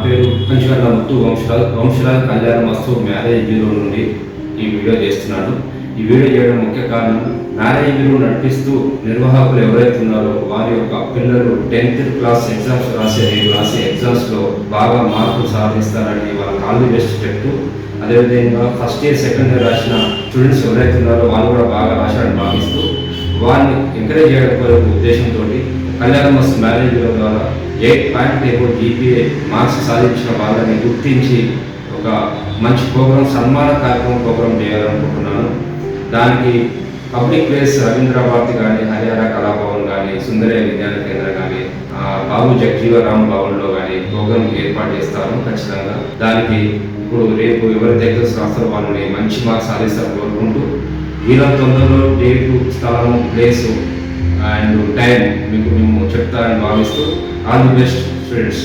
పేరు పంచగర్ల ముత్తు వంశరాజ్ కళ్యాణ మస్తు మ్యారేజ్ బ్యూరో నుండి ఈ వీడియో చేస్తున్నాను. ఈ వీడియో చేయడం ముఖ్య కారణం, మ్యారేజ్ బ్యూరో నడిపిస్తూ నిర్వాహకులు ఎవరైతే ఉన్నారో వారి యొక్క పిల్లలు 10th క్లాస్ ఎగ్జామ్స్ రాసే ఎగ్జామ్స్లో బాగా మార్కులు సాధిస్తారని వాళ్ళకి ఆల్ ది బెస్ట్ చెప్తూ, అదేవిధంగా ఫస్ట్ ఇయర్ సెకండ్ ఇయర్ రాసిన స్టూడెంట్స్ ఎవరైతే ఉన్నారో వాళ్ళు కూడా బాగా రాశారని భావిస్తూ వారిని ఎంకరేజ్ చేయడం ఉద్దేశంతో కళ్యాణ మస్తు మ్యారేజ్ బ్యూరో ద్వారా 8.8 GPA మార్క్స్ సాధించిన వాళ్ళని గుర్తించి ఒక మంచి సన్మాన కార్యక్రమం చేయాలనుకుంటున్నాను. దానికి పబ్లిక్ ప్లేస్ రవీంద్ర భారతి కానీ, హరిహర కళాభవన్ కానీ, సుందరయ్య విజ్ఞాన కేంద్రం కానీ, బాబు జగజీవరామ్ భవన్లో కానీ ప్రోగ్రామ్ ఏర్పాటు చేస్తాను ఖచ్చితంగా. దానికి ఇప్పుడు రేపు ఎవరి దగ్గర రాస్తారో వాళ్ళని మంచి మార్క్స్ సాధిస్తారు కోరుకుంటూ, వీళ్ళ తొందరలో డేటు, స్థలం, ప్లేసు అండ్ టైం మీకు మేము చెప్తారని భావిస్తూ, ఆల్ ది బెస్ట్ స్టూడెంట్స్.